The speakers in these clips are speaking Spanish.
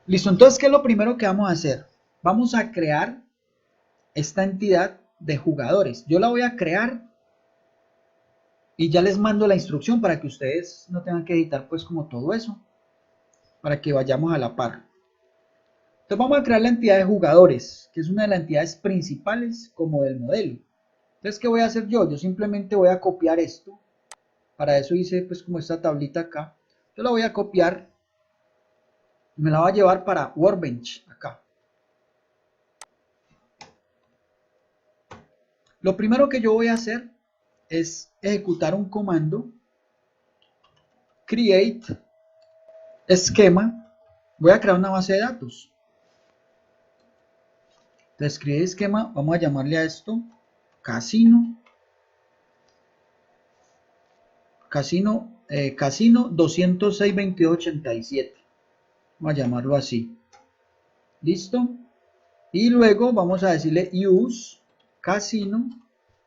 Listo, entonces, ¿qué es lo primero que vamos a hacer? Vamos a crear esta entidad de jugadores. Yo la voy a crear y ya les mando la instrucción para que ustedes no tengan que editar pues como todo eso, para que vayamos a la par. Entonces vamos a crear la entidad de jugadores, que es una de las entidades principales como del modelo. Entonces, ¿qué voy a hacer yo? Yo simplemente voy a copiar esto. Para eso hice pues como esta tablita acá. Yo la voy a copiar y me la voy a llevar para Workbench acá. Lo primero que yo voy a hacer es ejecutar un comando create esquema. Voy a crear una base de datos. Entonces, create esquema, vamos a llamarle a esto casino. Casino 206.22.87. Vamos a llamarlo así. ¿Listo? Y luego vamos a decirle use casino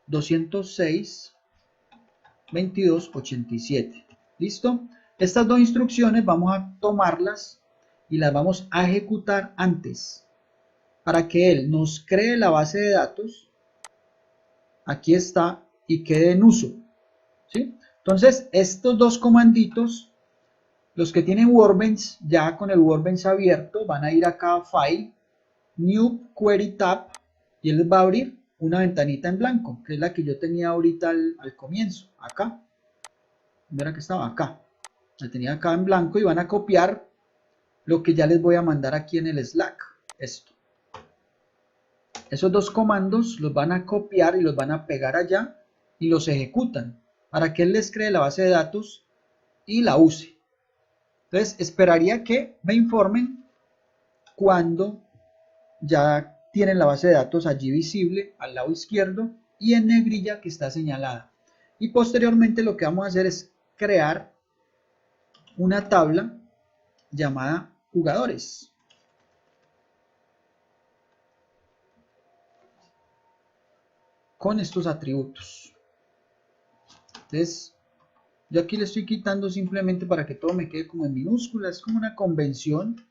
206.22.87. ¿Listo? Estas dos instrucciones vamos a tomarlas y las vamos a ejecutar antes para que él nos cree la base de datos. Aquí está y quede en uso. ¿Sí? Entonces, estos dos comanditos, los que tienen Workbench, ya con el Workbench abierto, van a ir acá a File, New Query Tab, y él les va a abrir una ventanita en blanco, que es la que yo tenía ahorita al comienzo, acá. Verá que estaba acá. La tenía acá en blanco y van a copiar lo que ya les voy a mandar aquí en el Slack. Esto. Esos dos comandos los van a copiar y los van a pegar allá y los ejecutan para que él les cree la base de datos y la use. Entonces esperaría que me informen cuando ya tienen la base de datos allí visible al lado izquierdo y en negrilla que está señalada. Y posteriormente lo que vamos a hacer es crear una tabla llamada jugadores. Con estos atributos. Entonces, yo aquí le estoy quitando simplemente para que todo me quede como en minúsculas. Es como una convención,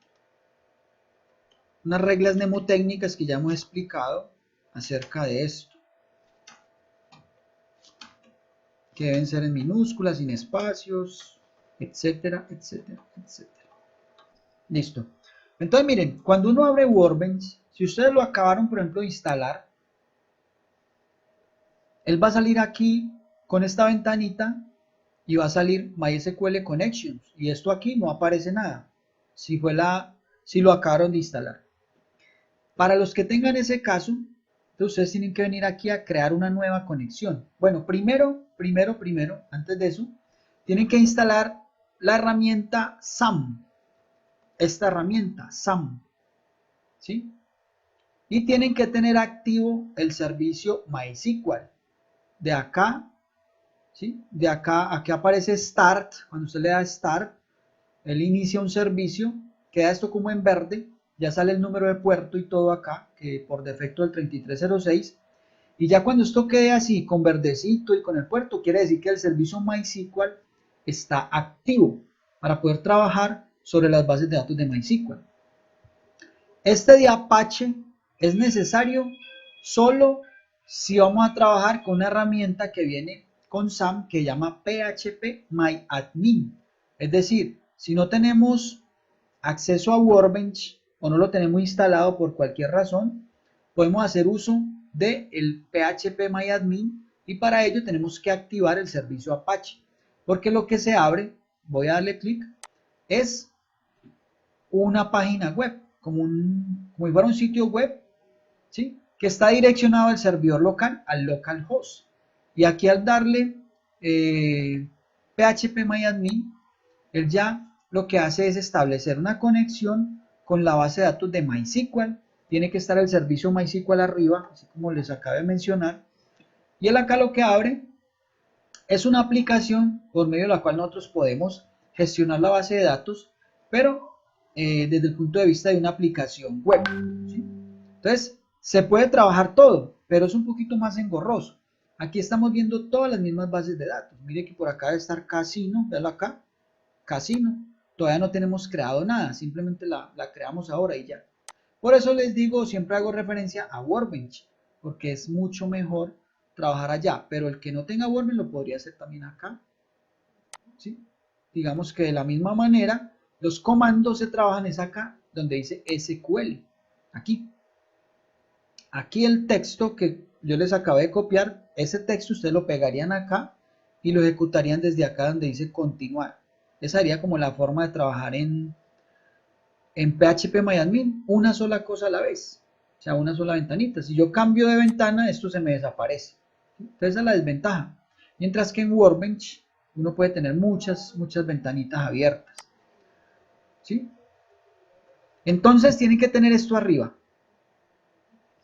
unas reglas mnemotécnicas que ya hemos explicado acerca de esto. Que deben ser en minúsculas, sin espacios, etcétera, etcétera, etcétera. Listo. Entonces, miren, cuando uno abre Workbench, si ustedes lo acabaron, por ejemplo, de instalar, él va a salir aquí con esta ventanita y va a salir MySQL Connections. Y esto aquí no aparece nada. Si lo acabaron de instalar. Para los que tengan ese caso, ustedes tienen que venir aquí a crear una nueva conexión. Bueno, primero, antes de eso, tienen que instalar la herramienta SAM. Esta herramienta SAM. ¿Sí? Y tienen que tener activo el servicio MySQL. De acá, ¿sí? De acá, aquí aparece Start. Cuando usted le da Start, él inicia un servicio, queda esto como en verde, ya sale el número de puerto y todo acá, que por defecto el 3306, y ya cuando esto quede así, con verdecito y con el puerto, quiere decir que el servicio MySQL está activo para poder trabajar sobre las bases de datos de MySQL. Este de Apache es necesario solo si vamos a trabajar con una herramienta que viene con SAM que se llama phpMyAdmin. Es decir, si no tenemos acceso a Workbench o no lo tenemos instalado por cualquier razón, podemos hacer uso del phpMyAdmin y para ello tenemos que activar el servicio Apache. Porque lo que se abre, voy a darle clic, es una página web, como si fuera un sitio web, ¿sí? Que está direccionado al servidor local, al localhost. Y aquí al darle phpMyAdmin, él ya lo que hace es establecer una conexión con la base de datos de MySQL. Tiene que estar el servicio MySQL arriba, así como les acabo de mencionar. Y él acá lo que abre es una aplicación por medio de la cual nosotros podemos gestionar la base de datos, pero desde el punto de vista de una aplicación web. ¿Sí? Entonces, se puede trabajar todo, pero es un poquito más engorroso. Aquí estamos viendo todas las mismas bases de datos. Mire que por acá debe estar Casino, véalo acá, Casino. todavía no tenemos creado nada, simplemente la creamos ahora y ya. Por eso les digo, siempre hago referencia a Workbench, porque es mucho mejor trabajar allá, pero el que no tenga Workbench lo podría hacer también acá, ¿sí? Digamos que de la misma manera, los comandos se trabajan es acá, donde dice SQL, aquí. Aquí el texto que yo les acabé de copiar, ese texto ustedes lo pegarían acá y lo ejecutarían desde acá donde dice continuar. Esa sería como la forma de trabajar en PHP una sola cosa a la vez, o sea, una sola ventanita. Si yo cambio de ventana, esto se me desaparece. Entonces esa es la desventaja. Mientras que en Workbench uno puede tener muchas ventanitas abiertas, ¿sí? Entonces tienen que tener esto arriba.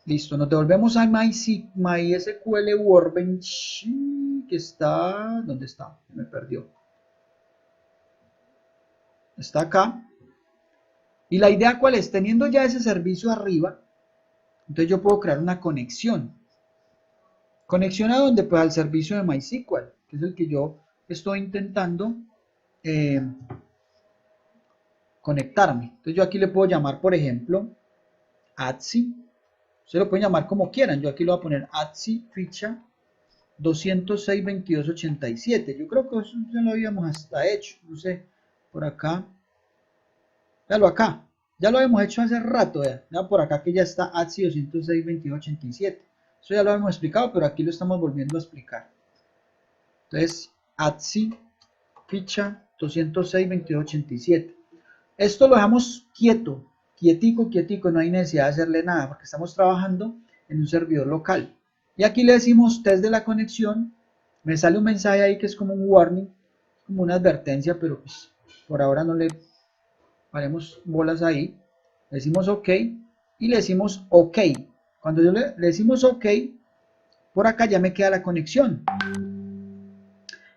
Listo, nos devolvemos a MySQL Workbench, que está, ¿dónde está? Me perdió. Está acá. Y la idea cuál es, teniendo ya ese servicio arriba, entonces yo puedo crear una conexión. ¿Conexión a dónde? Pues al servicio de MySQL, que es el que yo estoy intentando conectarme. Entonces yo aquí le puedo llamar, por ejemplo, ATSI. Ustedes lo pueden llamar como quieran. Yo aquí lo voy a poner ATSI ficha 206.22.87. Yo creo que eso ya lo habíamos hasta hecho. No sé, por acá. Véalo acá. Ya lo habíamos hecho hace rato. Ya por acá que ya está ATSI 206.22.87. Eso ya lo habíamos explicado, pero aquí lo estamos volviendo a explicar. Entonces, ATSI ficha 206.22.87. Esto lo dejamos quieto, quietico, no hay necesidad de hacerle nada porque estamos trabajando en un servidor local. Y aquí le decimos test de la conexión, me sale un mensaje ahí que es como un warning, como una advertencia, pero pues por ahora no le haremos bolas ahí. Le decimos OK y le decimos OK. Cuando le decimos OK, por acá ya me queda la conexión.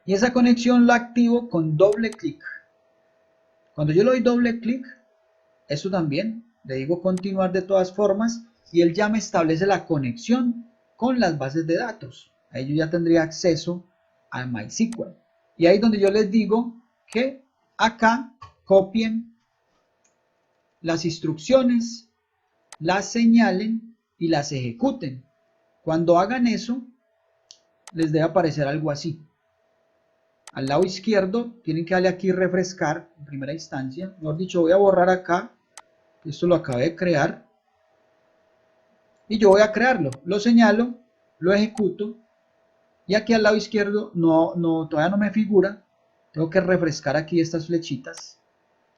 Y esa conexión la activo con doble clic. Cuando yo le doy doble clic, eso también, le digo continuar de todas formas y él ya me establece la conexión con las bases de datos. Ahí yo ya tendría acceso a MySQL. Y ahí es donde yo les digo que acá copien las instrucciones, las señalen y las ejecuten. Cuando hagan eso, les debe aparecer algo así. Al lado izquierdo tienen que darle aquí refrescar en primera instancia. Mejor dicho, voy a borrar acá. Esto lo acabé de crear. Y yo voy a crearlo. Lo señalo, lo ejecuto. Y aquí al lado izquierdo todavía no me figura. Tengo que refrescar aquí estas flechitas.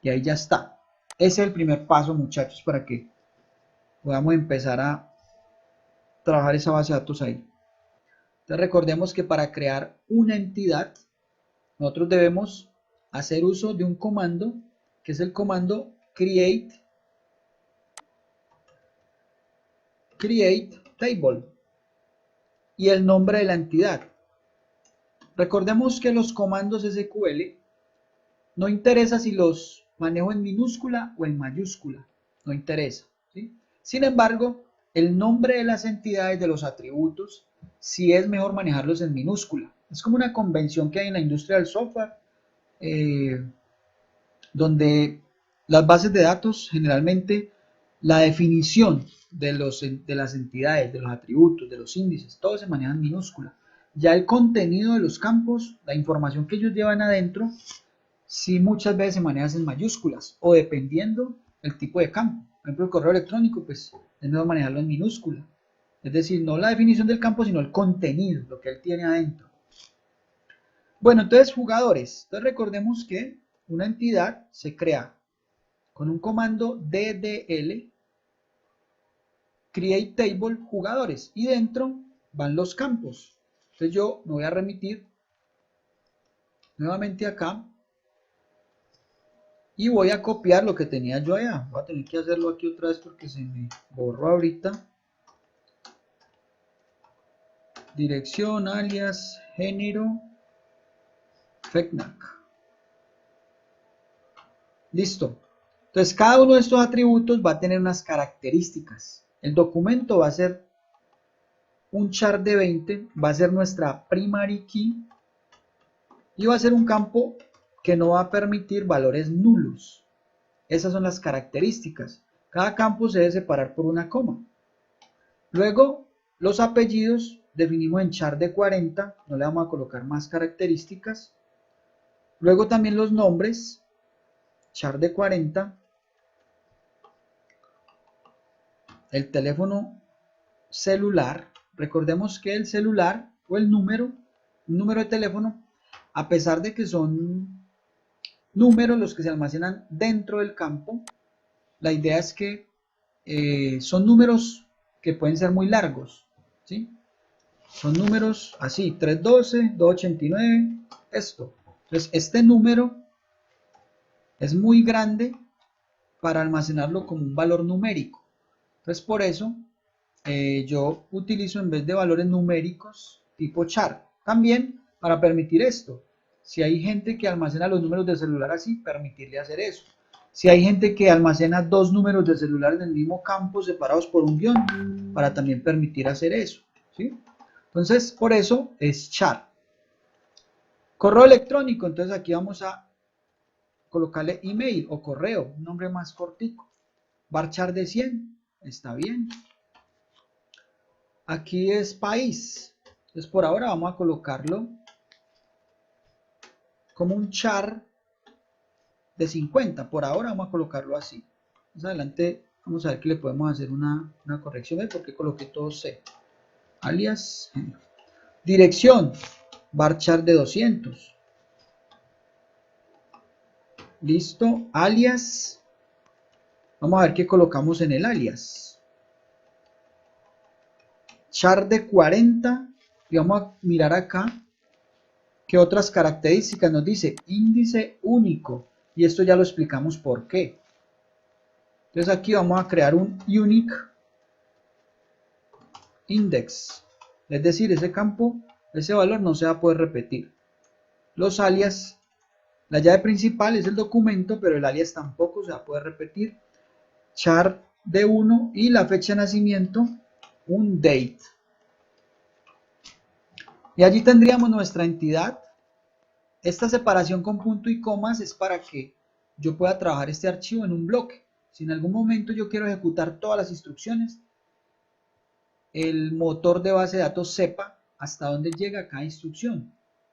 Y ahí ya está. Ese es el primer paso, muchachos, para que podamos empezar a trabajar esa base de datos ahí. Entonces recordemos que para crear una entidad, nosotros debemos hacer uso de un comando, que es el comando create table y el nombre de la entidad. Recordemos que los comandos SQL no interesa si los manejo en minúscula o en mayúscula, no interesa, ¿sí? Sin embargo, el nombre de las entidades de los atributos sí es mejor manejarlos en minúscula. Es como una convención que hay en la industria del software, donde las bases de datos generalmente la definición de las entidades, de los atributos, de los índices, todo se maneja en minúscula. Ya el contenido de los campos, la información que ellos llevan adentro, sí muchas veces se maneja en mayúsculas o dependiendo el tipo de campo. Por ejemplo, el correo electrónico, pues es mejor manejarlo en minúscula. Es decir, no la definición del campo, sino el contenido, lo que él tiene adentro. Bueno, entonces jugadores. Entonces recordemos que una entidad se crea con un comando ddl create table jugadores y dentro van los campos. Entonces yo me voy a remitir nuevamente acá y voy a copiar lo que tenía yo allá. Voy a tener que hacerlo aquí otra vez porque se me borró ahorita. Dirección, alias, género, FECNAC. Listo. Entonces cada uno de estos atributos va a tener unas características. El documento va a ser un char de 20, va a ser nuestra primary key y va a ser un campo que no va a permitir valores nulos. Esas son las características. Cada campo se debe separar por una coma. Luego, los apellidos definimos en char de 40, no le vamos a colocar más características. Luego también los nombres, char de 40. El teléfono celular, recordemos que el celular o el número de teléfono, a pesar de que son números los que se almacenan dentro del campo, la idea es que son números que pueden ser muy largos, ¿sí? Son números así, 312, 289, esto. Entonces, este número es muy grande para almacenarlo como un valor numérico. Entonces, por eso yo utilizo en vez de valores numéricos tipo char. También para permitir esto. Si hay gente que almacena los números de celular así, permitirle hacer eso. Si hay gente que almacena dos números de celular en el mismo campo separados por un guión, para también permitir hacer eso, ¿sí? Entonces, por eso es char. Correo electrónico, entonces aquí vamos a colocarle email o correo, un nombre más cortico. Varchar de 100, está bien. Aquí es país, entonces por ahora vamos a colocarlo como un char de 50, por ahora vamos a colocarlo así. Más adelante vamos a ver que le podemos hacer una corrección, porque coloqué todo C. Alias, dirección, varchar de 200. Listo, alias, vamos a ver qué colocamos en el alias. Char de 40, y vamos a mirar acá qué otras características nos dice. Índice único, y esto ya lo explicamos por qué. Entonces aquí vamos a crear un unique index, es decir, ese campo, ese valor no se va a poder repetir. Los alias, la llave principal es el documento, pero el alias tampoco se va a poder repetir. Char de 1 y la fecha de nacimiento, un date. Y allí tendríamos nuestra entidad. Esta separación con punto y comas es para que yo pueda trabajar este archivo en un bloque. Si en algún momento yo quiero ejecutar todas las instrucciones, el motor de base de datos sepa hasta dónde llega cada instrucción.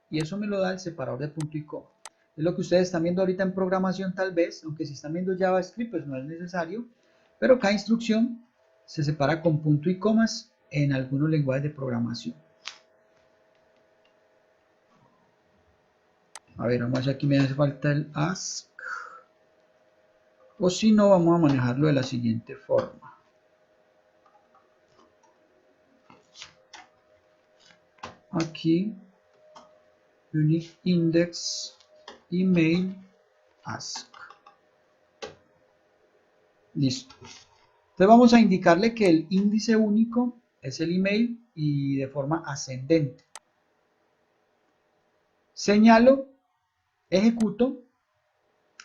Y eso me lo da el separador de punto y coma. Es lo que ustedes están viendo ahorita en programación tal vez, aunque si están viendo JavaScript pues no es necesario. Pero cada instrucción se separa con punto y comas en algunos lenguajes de programación. A ver, vamos, aquí me hace falta el ask. O si no, vamos a manejarlo de la siguiente forma. Aquí, unique index email ask. Listo. Entonces vamos a indicarle que el índice único es el email y de forma ascendente. Señalo, ejecuto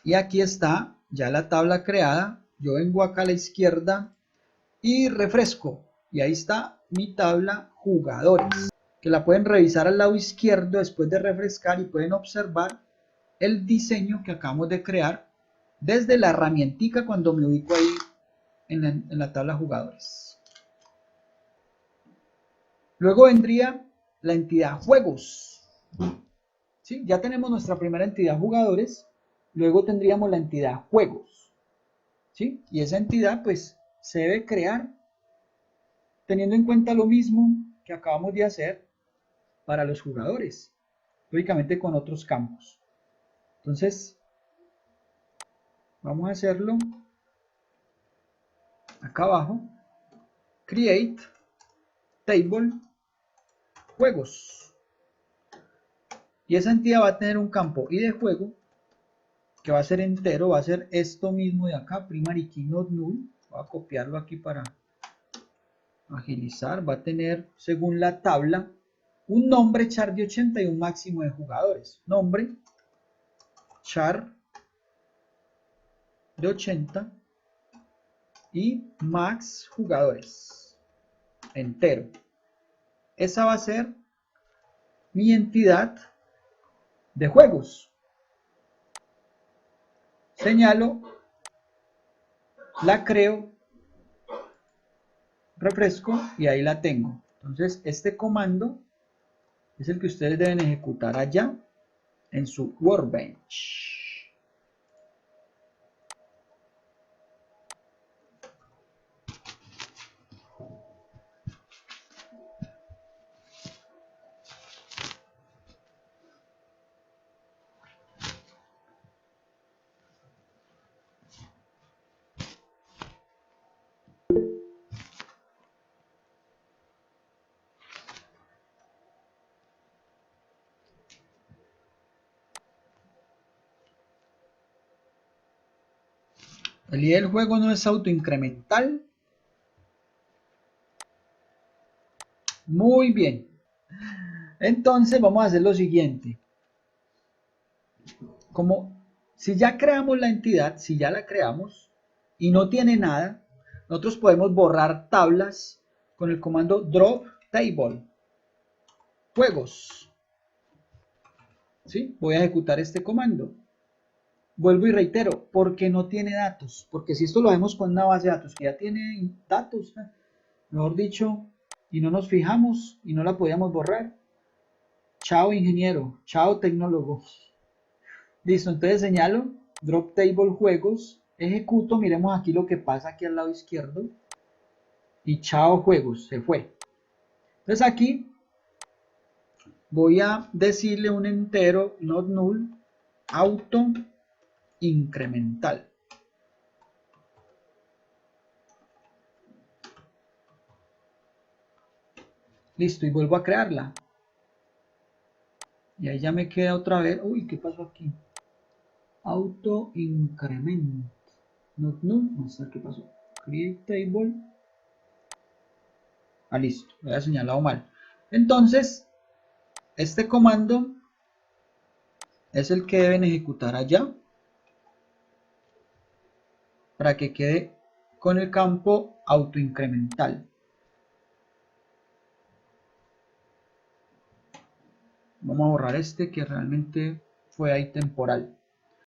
y aquí está ya la tabla creada. Yo vengo acá a la izquierda y refresco y ahí está mi tabla jugadores, que la pueden revisar al lado izquierdo después de refrescar y pueden observar el diseño que acabamos de crear desde la herramientica cuando me ubico ahí en la tabla jugadores. Luego vendría la entidad juegos. ¿Sí? Ya tenemos nuestra primera entidad jugadores, luego tendríamos la entidad juegos. ¿Sí? Y esa entidad pues se debe crear teniendo en cuenta lo mismo que acabamos de hacer para los jugadores, lógicamente con otros campos. Entonces, vamos a hacerlo acá abajo, create table juegos. Y esa entidad va a tener un campo id de juego que va a ser entero, va a ser esto mismo de acá, primary key not null. Voy a copiarlo aquí para agilizar. Va a tener, según la tabla, un nombre char de 80 y un máximo de jugadores. Nombre char de 80 y max jugadores entero. Esa va a ser mi entidad de juegos. señalo, la creo, refresco y ahí la tengo. Entonces este comando es el que ustedes deben ejecutar allá en su Workbench. El ID del juego no es autoincremental. Muy bien. Entonces vamos a hacer lo siguiente. Como si ya creamos la entidad, si ya la creamos y no tiene nada, nosotros podemos borrar tablas con el comando drop table. Juegos. ¿Sí? Voy a ejecutar este comando. Vuelvo y reitero, porque no tiene datos. Porque si esto lo hacemos con una base de datos que ya tiene datos, mejor dicho, y no nos fijamos y no la podíamos borrar. Chao ingeniero, chao tecnólogo. Listo, entonces señalo, drop table juegos, ejecuto, miremos aquí lo que pasa aquí al lado izquierdo. Y chao juegos, se fue. Entonces aquí voy a decirle un entero, not null, auto incremental. Listo, y vuelvo a crearla. Y ahí ya me queda otra vez. Uy, ¿qué pasó aquí? Auto increment. Not null. Vamos a ver qué pasó. Create table. Ah, listo. Lo había señalado mal. Entonces, este comando es el que deben ejecutar allá para que quede con el campo autoincremental. Vamos a borrar este que realmente fue ahí temporal.